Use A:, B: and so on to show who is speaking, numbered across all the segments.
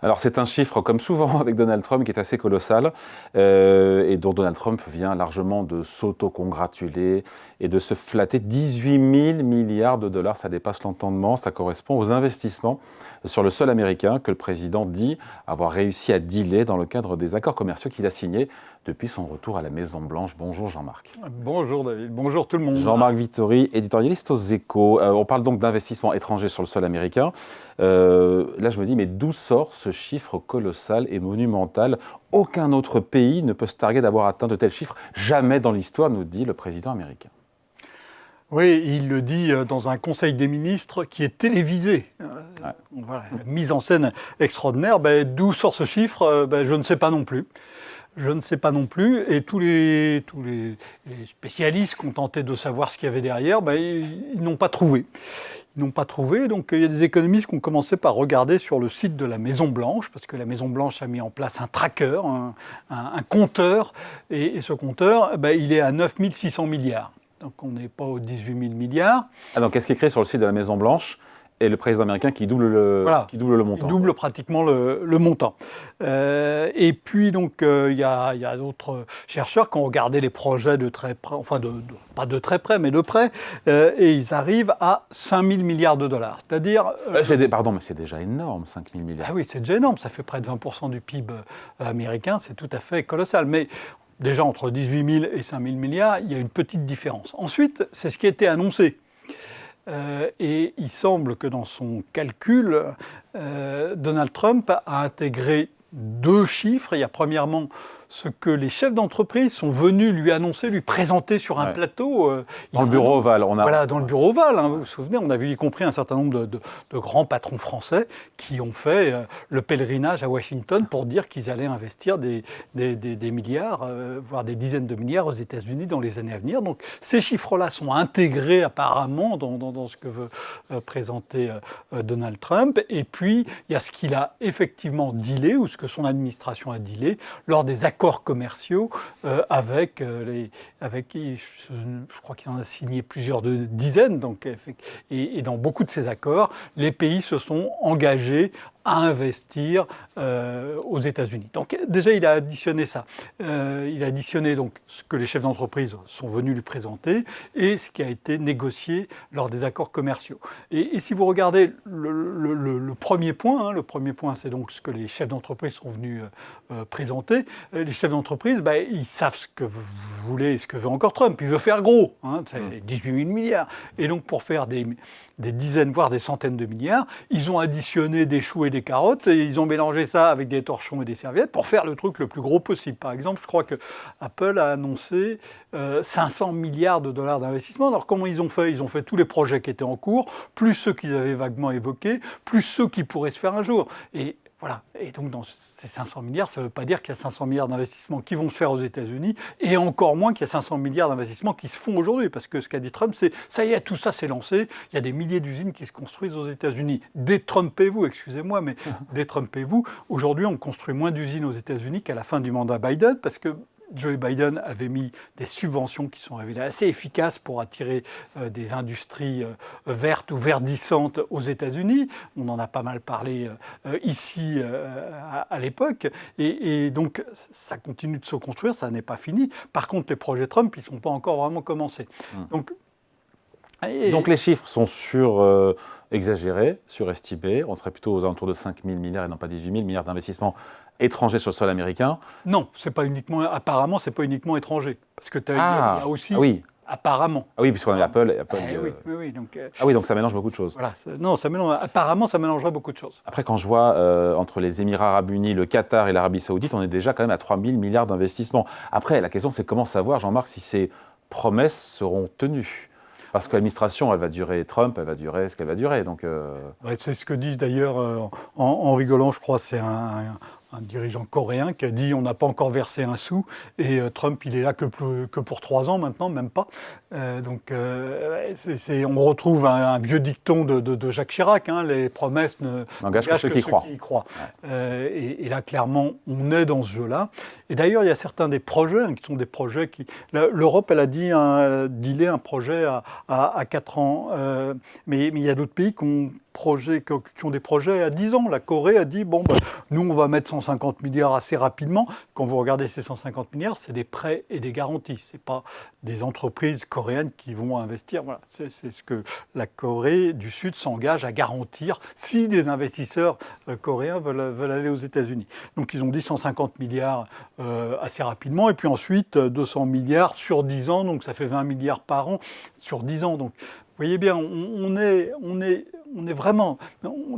A: Alors c'est un chiffre, comme souvent avec Donald Trump, qui est assez colossal et dont Donald Trump vient largement de s'auto-congratuler et de se flatter. 18 000 milliards de dollars, ça dépasse l'entendement, ça correspond aux investissements sur le sol américain que le président dit avoir réussi à dealer dans le cadre des accords commerciaux qu'il a signés depuis son retour à la Maison-Blanche. Bonjour Jean-Marc.
B: Bonjour David, bonjour tout le monde.
A: Jean-Marc Vittori, éditorialiste aux Échos. On parle donc d'investissements étrangers sur le sol américain. Là, je me dis, mais d'où sort ce chiffre colossal et monumental? Aucun autre pays ne peut se targuer d'avoir atteint de tels chiffres. Jamais dans l'histoire, nous dit le président américain.
B: Oui, il le dit dans un conseil des ministres qui est télévisé.
A: Ouais.
B: Voilà, une mise en scène extraordinaire. D'où sort ce chiffre? Je ne sais pas non plus. Je ne sais pas non plus, et tous les spécialistes qui ont tenté de savoir ce qu'il y avait derrière, ils n'ont pas trouvé. Ils n'ont pas trouvé, donc il y a des économistes qui ont commencé par regarder sur le site de la Maison-Blanche, parce que la Maison-Blanche a mis en place un tracker, un compteur, et ce compteur, il est à 9 600 milliards. Donc on n'est pas aux 18 000 milliards.
A: Ah, donc qu'est-ce qui est écrit sur le site de la Maison-Blanche? Et le président américain qui double le montant.
B: Il double pratiquement le montant. Et puis, donc, il y a d'autres chercheurs qui ont regardé les projets de très près, enfin, pas de très près, mais de près, et ils arrivent à 5 000 milliards de dollars. C'est-à-dire...
A: Pardon, mais c'est déjà énorme, 5 000 milliards.
B: Ah oui, c'est déjà énorme. Ça fait près de 20% du PIB américain. C'est tout à fait colossal. Mais déjà, entre 18 000 et 5 000 milliards, il y a une petite différence. Ensuite, c'est ce qui a été annoncé. Et il semble que dans son calcul, Donald Trump a intégré deux chiffres. Il y a premièrement ce que les chefs d'entreprise sont venus lui annoncer, lui présenter sur un plateau.
A: Dans le bureau ovale.
B: Voilà, dans le bureau ovale. Vous vous souvenez, on a vu y compris un certain nombre de grands patrons français qui ont fait le pèlerinage à Washington pour dire qu'ils allaient investir des milliards, voire des dizaines de milliards aux États-Unis dans les années à venir. Donc ces chiffres-là sont intégrés apparemment dans ce que veut présenter Donald Trump. Et puis, il y a ce qu'il a effectivement dealé, ou ce que son administration a dealé, lors des accords commerciaux avec qui, je crois qu'il en a signé plusieurs dizaines. Donc, et dans beaucoup de ces accords, les pays se sont engagés à investir aux États-Unis. Donc déjà, il a additionné ça. Il a additionné donc ce que les chefs d'entreprise sont venus lui présenter et ce qui a été négocié lors des accords commerciaux. Et si vous regardez le premier point, le premier point, c'est donc ce que les chefs d'entreprise sont venus présenter. Les chefs d'entreprise, ils savent ce que vous voulez et ce que veut encore Trump. Il veut faire gros, c'est 18 000 milliards. Et donc pour faire des dizaines, voire des centaines de milliards, ils ont additionné des choux et des carottes et ils ont mélangé ça avec des torchons et des serviettes pour faire le truc le plus gros possible. Par exemple, je crois que Apple a annoncé 500 milliards de dollars d'investissement. Alors comment ils ont fait? Ils ont fait tous les projets qui étaient en cours, plus ceux qu'ils avaient vaguement évoqués, plus ceux qui pourraient se faire un jour. Et voilà. Et donc, dans ces 500 milliards, ça ne veut pas dire qu'il y a 500 milliards d'investissements qui vont se faire aux États-Unis, et encore moins qu'il y a 500 milliards d'investissements qui se font aujourd'hui. Parce que ce qu'a dit Trump, c'est ça y est, tout ça s'est lancé. Il y a des milliers d'usines qui se construisent aux États-Unis. Détrumpez-vous, excusez-moi, mais détrumpez-vous. Aujourd'hui, on construit moins d'usines aux États-Unis qu'à la fin du mandat Biden, parce que Joe Biden avait mis des subventions qui sont révélées assez efficaces pour attirer des industries vertes ou verdissantes aux États-Unis. On en a pas mal parlé ici à l'époque. Et donc, ça continue de se construire, ça n'est pas fini. Par contre, les projets Trump, ils ne sont pas encore vraiment commencés. Donc
A: les chiffres sont exagérés, surestimés. On serait plutôt aux alentours de 5 000 milliards et non pas 18 000 milliards d'investissements étrangers sur le sol américain.
B: Non, apparemment, c'est pas uniquement étranger. Parce que il y a aussi...
A: Oui.
B: Apparemment.
A: Ah oui, puisqu'on a Apple.
B: Oui, donc,
A: donc ça mélange beaucoup de choses.
B: Voilà, apparemment, ça mélangerait beaucoup de choses.
A: Après, quand je vois entre les Émirats arabes unis, le Qatar et l'Arabie saoudite, on est déjà quand même à 3 000 milliards d'investissements. Après, la question, c'est comment savoir, Jean-Marc, si ces promesses seront tenues. Parce que l'administration, elle va durer Trump, elle va durer ce qu'elle va durer. Donc,
B: c'est ce que disent d'ailleurs, en rigolant, je crois, c'est un dirigeant coréen qui a dit on n'a pas encore versé un sou, et Trump il est là que pour 3 ans maintenant, même pas. On retrouve un vieux dicton de Jacques Chirac, hein, les promesses
A: n'engagent que ceux qui y
B: croient. Et là clairement on est dans ce jeu-là. Et d'ailleurs il y a certains des projets qui sont des projets qui... L'Europe elle a dealé un projet à 4 ans, mais il y a d'autres pays qui ont des projets à 10 ans. La Corée a dit, nous on va mettre 150 milliards assez rapidement. Quand vous regardez ces 150 milliards, c'est des prêts et des garanties. Ce n'est pas des entreprises coréennes qui vont investir. Voilà. C'est ce que la Corée du Sud s'engage à garantir si des investisseurs coréens veulent aller aux États-Unis. Donc ils ont dit 150 milliards assez rapidement, et puis ensuite 200 milliards sur 10 ans, donc ça fait 20 milliards par an sur 10 ans. Donc vous voyez bien, on est vraiment,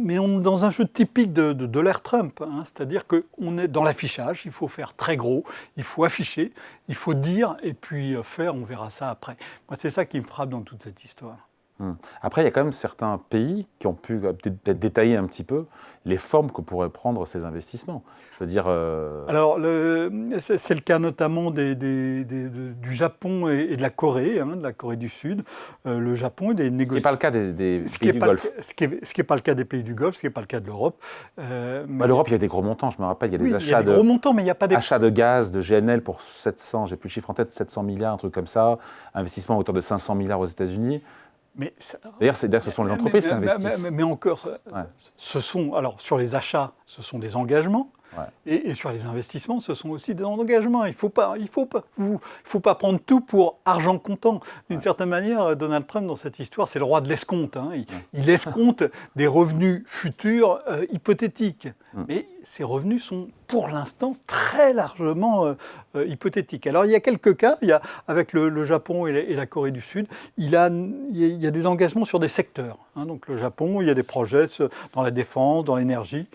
B: mais on est dans un jeu typique de l'ère Trump, hein, c'est-à-dire qu'on est dans l'affichage, il faut faire très gros, il faut afficher, il faut dire, et puis faire, on verra ça après. Moi, c'est ça qui me frappe dans toute cette histoire.
A: Après, il y a quand même certains pays qui ont pu peut-être détailler un petit peu les formes que pourraient prendre ces investissements. Je veux dire...
B: Alors, c'est le cas notamment du Japon et de la Corée, de la Corée du Sud. Le Japon et des négociations...
A: Ce qui n'est pas le cas des pays du Golfe.
B: Ce qui n'est pas le cas des pays du Golfe, ce qui n'est pas le cas de l'Europe.
A: L'Europe, il y a des gros montants, je me rappelle. Il y a des
B: achats gros montants, mais il n'y a pas des...
A: achats de gaz, de GNL pour 700, j'ai plus le chiffre en tête, 700 milliards, un truc comme ça. Investissement à hauteur de 500 milliards aux États-Unis. D'ailleurs, ce sont les entreprises qui investissent.
B: Mais encore, ce sont, alors sur les achats, ce sont des engagements, et sur les investissements, ce sont aussi des engagements. Il ne faut pas prendre tout pour argent comptant. D'une certaine manière, Donald Trump, dans cette histoire, c'est le roi de l'escompte. Hein. Il escompte des revenus futurs hypothétiques. Mais ces revenus sont, pour l'instant, très largement hypothétiques. Alors, il y a quelques cas. Avec le Japon et la Corée du Sud, il y a des engagements sur des secteurs. Hein. Donc, le Japon, il y a des projets dans la défense, dans l'énergie,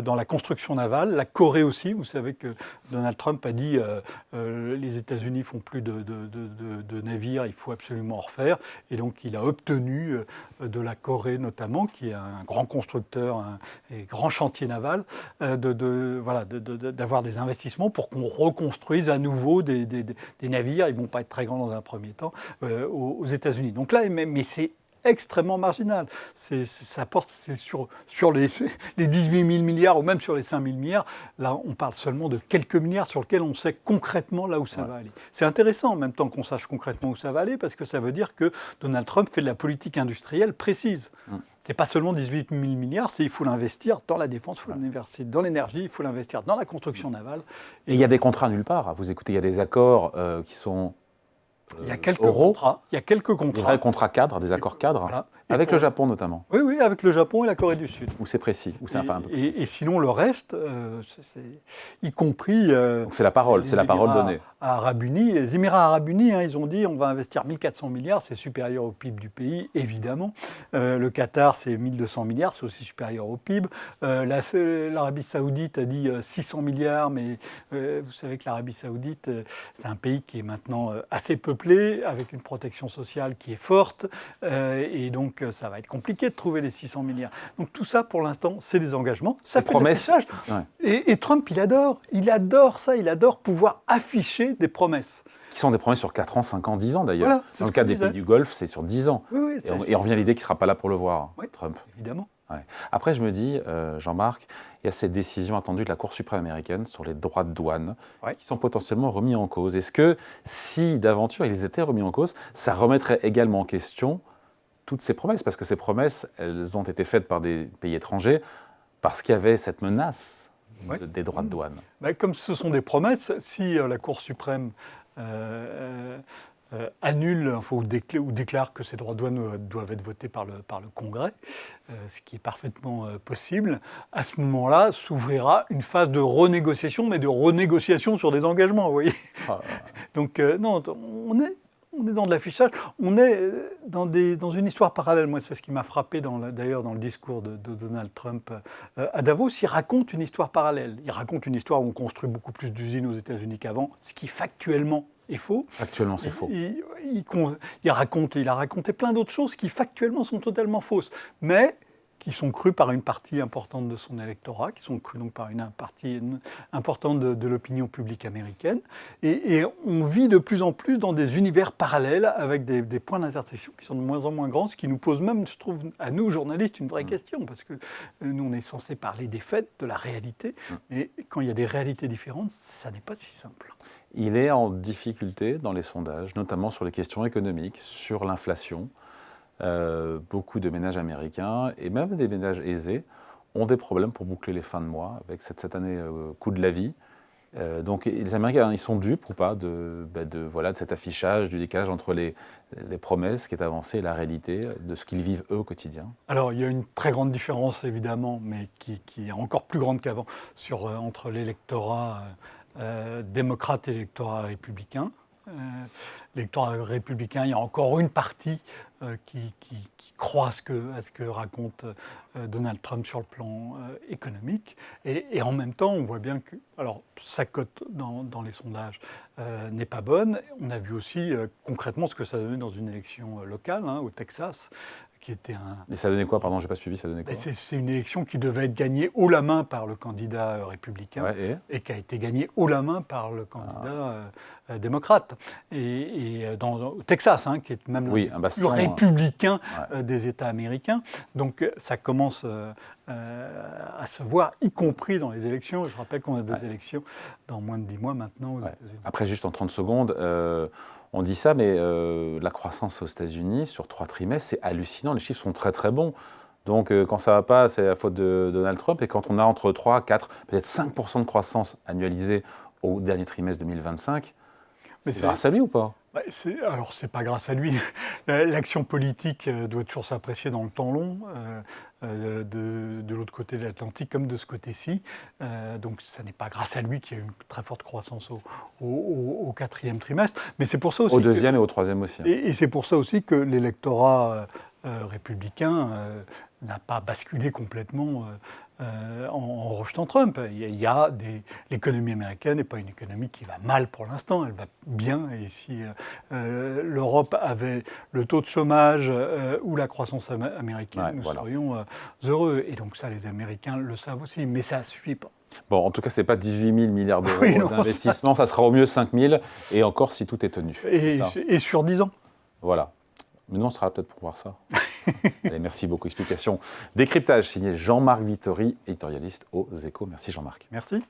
B: dans la construction navale. La Corée aussi, vous savez que Donald Trump a dit les États-Unis font plus de navires, il faut absolument en refaire. Et donc, il a obtenu de la Corée notamment, qui est un grand constructeur et grand chantier naval, d'avoir des investissements pour qu'on reconstruise à nouveau des navires. Ils ne vont pas être très grands dans un premier temps aux États-Unis. Donc là, mais c'est extrêmement marginal. Ça porte sur les 18 000 milliards ou même sur les 5 000 milliards. Là, on parle seulement de quelques milliards sur lesquels on sait concrètement là où ça va aller. C'est intéressant en même temps qu'on sache concrètement où ça va aller, parce que ça veut dire que Donald Trump fait de la politique industrielle précise. C'est pas seulement 18 000 milliards, il faut l'investir dans la défense, il faut l'investir dans l'énergie, il faut l'investir dans la construction navale.
A: Et il y a des contrats nulle part. Vous écoutez, il y a des accords qui sont...
B: Il y a quelques contrats.
A: Des vrais contrats cadres, des accords cadres, avec le Japon notamment.
B: Oui, avec le Japon et la Corée du Sud.
A: Où c'est précis, où c'est un peu précis.
B: Et sinon, le reste, y compris...
A: Donc c'est la parole donnée.
B: Arabes Unis, les Émirats Arabes Unis, ils ont dit on va investir 1400 milliards, c'est supérieur au PIB du pays, évidemment. Le Qatar, c'est 1200 milliards, c'est aussi supérieur au PIB. L'Arabie Saoudite a dit 600 milliards, mais vous savez que l'Arabie Saoudite, c'est un pays qui est maintenant assez peuplé, avec une protection sociale qui est forte, et donc ça va être compliqué de trouver les 600 milliards. Donc tout ça, pour l'instant, c'est des engagements. Ça fait promesses. Et Trump, il adore ça, il adore pouvoir afficher des promesses.
A: Qui sont des promesses sur 4 ans, 5 ans, 10 ans d'ailleurs.
B: Voilà,
A: dans le cas des pays du Golfe, c'est sur 10 ans. Et on revient à l'idée qu'il ne sera pas là pour le voir, Trump.
B: Évidemment.
A: Après, je me dis, Jean-Marc, il y a cette décision attendue de la Cour suprême américaine sur les droits de douane qui sont potentiellement remis en cause. Est-ce que, si d'aventure ils étaient remis en cause, ça remettrait également en question toutes ces promesses? Parce que ces promesses, elles ont été faites par des pays étrangers parce qu'il y avait cette menace des droits de douane.
B: Comme ce sont des promesses, si la Cour suprême annule ou déclare que ces droits de douane doivent être votés par le Congrès, ce qui est parfaitement possible, à ce moment-là s'ouvrira une phase de renégociation, mais de renégociation sur des engagements, vous voyez. Donc non, on est dans de l'affichage, on est dans une histoire parallèle. Moi, c'est ce qui m'a frappé d'ailleurs dans le discours de Donald Trump à Davos. Il raconte une histoire parallèle. Il raconte une histoire où on construit beaucoup plus d'usines aux États-Unis qu'avant, ce qui factuellement est faux.
A: Factuellement, c'est faux.
B: Il a raconté plein d'autres choses qui factuellement sont totalement fausses. Mais qui sont crus par une partie importante de son électorat, qui sont crus donc par une partie importante de l'opinion publique américaine. Et on vit de plus en plus dans des univers parallèles avec des points d'intersection qui sont de moins en moins grands, ce qui nous pose même, je trouve, à nous, journalistes, une vraie question, parce que nous, on est censé parler des faits, de la réalité, mais quand il y a des réalités différentes, ça n'est pas si simple.
A: Il est en difficulté dans les sondages, notamment sur les questions économiques, sur l'inflation. Beaucoup de ménages américains, et même des ménages aisés, ont des problèmes pour boucler les fins de mois avec cette année coût de la vie. Donc les Américains, ils sont dupes ou pas de cet affichage, du décalage entre les promesses qui est avancée et la réalité de ce qu'ils vivent eux au quotidien?
B: Alors il y a une très grande différence évidemment, mais qui est encore plus grande qu'avant, entre l'électorat démocrate et l'électorat républicain. L'électorat républicain, il y a encore une partie qui croit à ce que raconte Donald Trump sur le plan économique. Et en même temps, on voit bien que sa cote dans les sondages n'est pas bonne. On a vu aussi concrètement ce que ça donnait dans une élection locale, au Texas, qui était
A: Et ça donnait quoi, pardon, je n'ai pas suivi, ça donnait quoi?
B: C'est une élection qui devait être gagnée haut la main par le candidat républicain et qui a été gagnée haut la main par le candidat démocrate. Et au Texas, qui est même
A: un bastion,
B: le républicain des États américains. Donc ça commence à se voir, y compris dans les élections. Je rappelle qu'on a des élections dans moins de 10 mois maintenant aux États-Unis.
A: Après, juste en 30 secondes, on dit ça, mais la croissance aux États-Unis sur 3 trimestres, c'est hallucinant. Les chiffres sont très très bons. Donc quand ça ne va pas, c'est la faute de Donald Trump. Et quand on a entre 3, 4, peut-être 5% de croissance annualisée au dernier trimestre 2025, c'est grâce à lui ou pas?
B: Alors, c'est pas grâce à lui. L'action politique doit toujours s'apprécier dans le temps long, de l'autre côté de l'Atlantique comme de ce côté-ci. Donc, ça n'est pas grâce à lui qu'il y a eu une très forte croissance au quatrième trimestre. Mais c'est pour ça aussi
A: au deuxième et au troisième aussi.
B: Et c'est pour ça aussi que l'électorat républicain n'a pas basculé complètement en rejetant Trump. L'économie américaine n'est pas une économie qui va mal pour l'instant, elle va bien. Et si l'Europe avait le taux de chômage ou la croissance américaine, nous serions heureux. Et donc ça, les Américains le savent aussi, mais ça ne suffit pas.
A: Bon, en tout cas, ce n'est pas 18 000 milliards d'euros d'investissement, ça sera au mieux 5 000, et encore si tout est tenu.
B: Et sur 10 ans.
A: Voilà. Maintenant, on sera peut-être pour voir ça. Allez, merci beaucoup. Explication. Décryptage signé Jean-Marc Vittori, éditorialiste aux Échos. Merci Jean-Marc.
B: Merci.